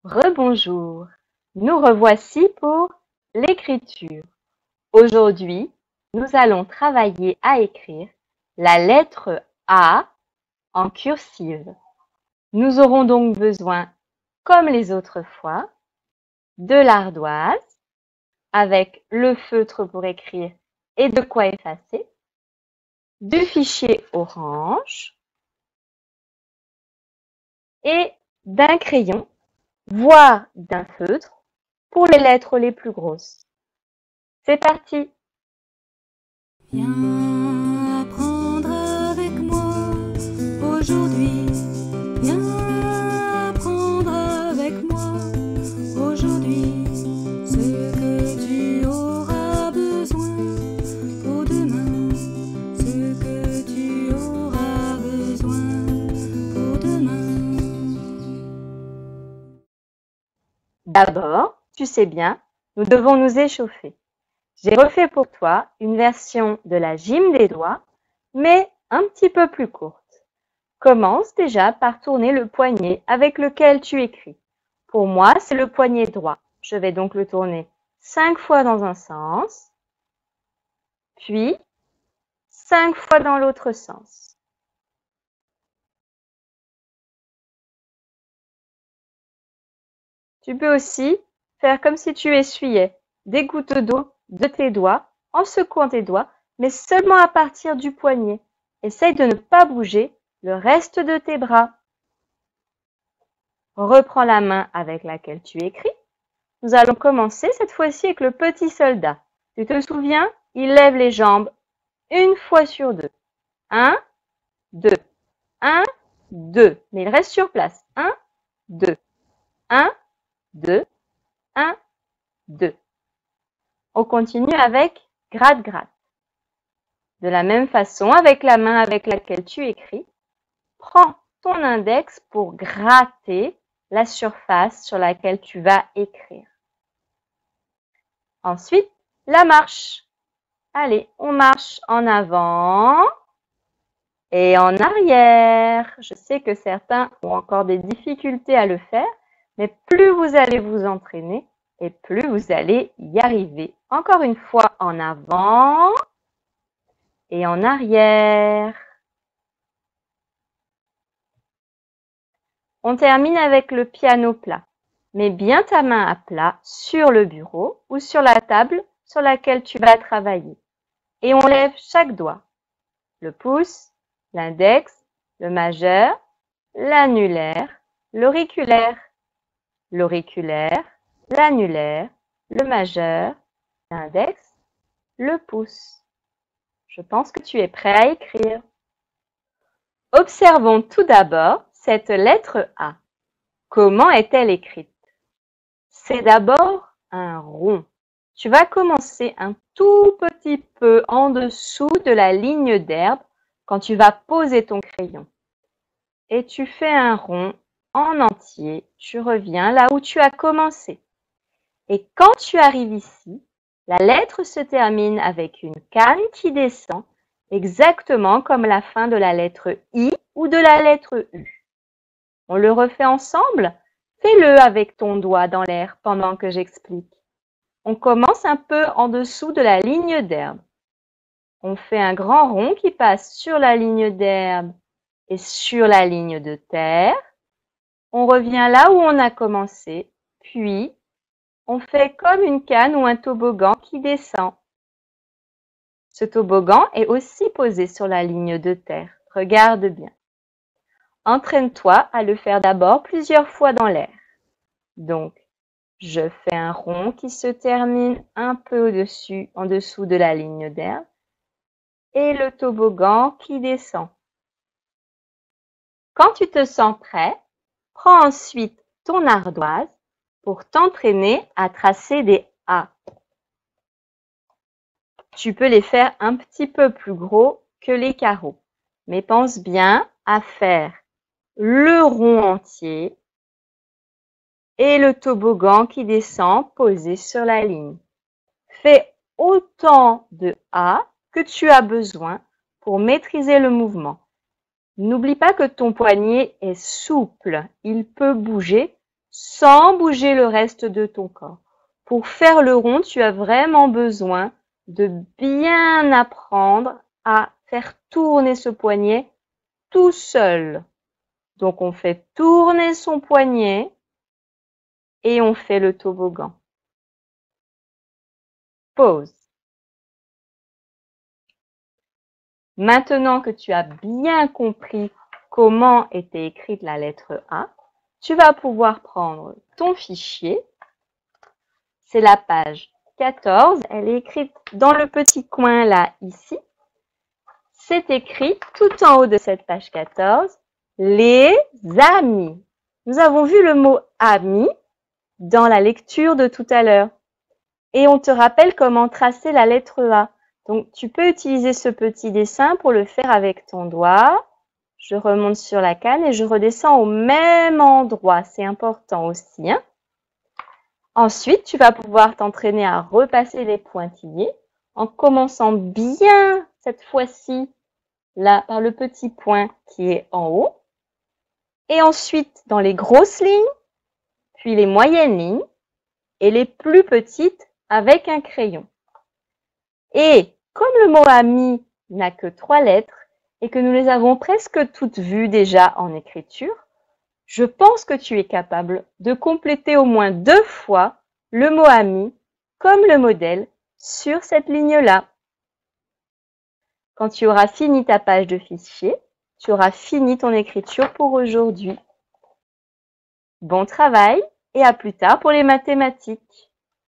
Rebonjour, nous revoici pour l'écriture. Aujourd'hui, nous allons travailler à écrire la lettre A en cursive. Nous aurons donc besoin, comme les autres fois, de l'ardoise avec le feutre pour écrire et de quoi effacer, du fichier orange et d'un crayon, voire d'un feutre pour les lettres les plus grosses. C'est parti! Viens apprendre avec moi aujourd'hui. Viens apprendre avec moi aujourd'hui ce que tu auras besoin pour demain. Ce que tu auras besoin pour demain. D'abord, tu sais bien, nous devons nous échauffer. J'ai refait pour toi une version de la gym des doigts, mais un petit peu plus courte. Commence déjà par tourner le poignet avec lequel tu écris. Pour moi, c'est le poignet droit. Je vais donc le tourner 5 fois dans un sens, puis 5 fois dans l'autre sens. Tu peux aussi faire comme si tu essuyais des gouttes d'eau de tes doigts en secouant tes doigts, mais seulement à partir du poignet. Essaye de ne pas bouger le reste de tes bras. Reprends la main avec laquelle tu écris. Nous allons commencer cette fois-ci avec le petit soldat. Tu te souviens? Il lève les jambes une fois sur deux. 1, 2, 1, 2. Mais il reste sur place. 1, 2, 1, 2, 1, 2. On continue avec gratte-gratte. De la même façon, avec la main avec laquelle tu écris, prends ton index pour gratter la surface sur laquelle tu vas écrire. Ensuite, la marche. Allez, on marche en avant et en arrière. Je sais que certains ont encore des difficultés à le faire, mais plus vous allez vous entraîner et plus vous allez y arriver. Encore une fois, en avant et en arrière. On termine avec le piano plat. Mets bien ta main à plat sur le bureau ou sur la table sur laquelle tu vas travailler. Et on lève chaque doigt. Le pouce, l'index, le majeur, l'annulaire, l'auriculaire, l'annulaire, le majeur, l'index, le pouce. Je pense que tu es prêt à écrire. Observons tout d'abord cette lettre A. Comment est-elle écrite? C'est d'abord un rond. Tu vas commencer un tout petit peu en dessous de la ligne d'herbe quand tu vas poser ton crayon. Et tu fais un rond en entier. Tu reviens là où tu as commencé. Et quand tu arrives ici, la lettre se termine avec une canne qui descend, exactement comme la fin de la lettre I ou de la lettre U. On le refait ensemble? Fais-le avec ton doigt dans l'air pendant que j'explique. On commence un peu en dessous de la ligne d'herbe. On fait un grand rond qui passe sur la ligne d'herbe et sur la ligne de terre. On revient là où on a commencé, puis on fait comme une canne ou un toboggan qui descend. Ce toboggan est aussi posé sur la ligne de terre. Regarde bien. Entraîne-toi à le faire d'abord plusieurs fois dans l'air. Donc, je fais un rond qui se termine un peu au-dessus, en dessous de la ligne d'herbe et le toboggan qui descend. Quand tu te sens prêt, prends ensuite ton ardoise pour t'entraîner à tracer des A. Tu peux les faire un petit peu plus gros que les carreaux, mais pense bien à faire le rond entier et le toboggan qui descend posé sur la ligne. Fais autant de A que tu as besoin pour maîtriser le mouvement. N'oublie pas que ton poignet est souple, il peut bouger sans bouger le reste de ton corps. Pour faire le rond, tu as vraiment besoin de bien apprendre à faire tourner ce poignet tout seul. Donc, on fait tourner son poignet et on fait le toboggan. Pause. Maintenant que tu as bien compris comment était écrite la lettre A, tu vas pouvoir prendre ton fichier. C'est la page 14. Elle est écrite dans le petit coin là, ici. C'est écrit tout en haut de cette page 14, les amis. Nous avons vu le mot ami dans la lecture de tout à l'heure. Et on te rappelle comment tracer la lettre A. Donc, tu peux utiliser ce petit dessin pour le faire avec ton doigt. Je remonte sur la canne et je redescends au même endroit. C'est important aussi, hein? Ensuite, tu vas pouvoir t'entraîner à repasser les pointillés en commençant bien, cette fois-ci, là, par le petit point qui est en haut. Et ensuite, dans les grosses lignes, puis les moyennes lignes et les plus petites avec un crayon. Et comme le mot ami n'a que 3 lettres et que nous les avons presque toutes vues déjà en écriture, je pense que tu es capable de compléter au moins 2 fois le mot ami comme le modèle sur cette ligne-là. Quand tu auras fini ta page de fichier, tu auras fini ton écriture pour aujourd'hui. Bon travail et à plus tard pour les mathématiques.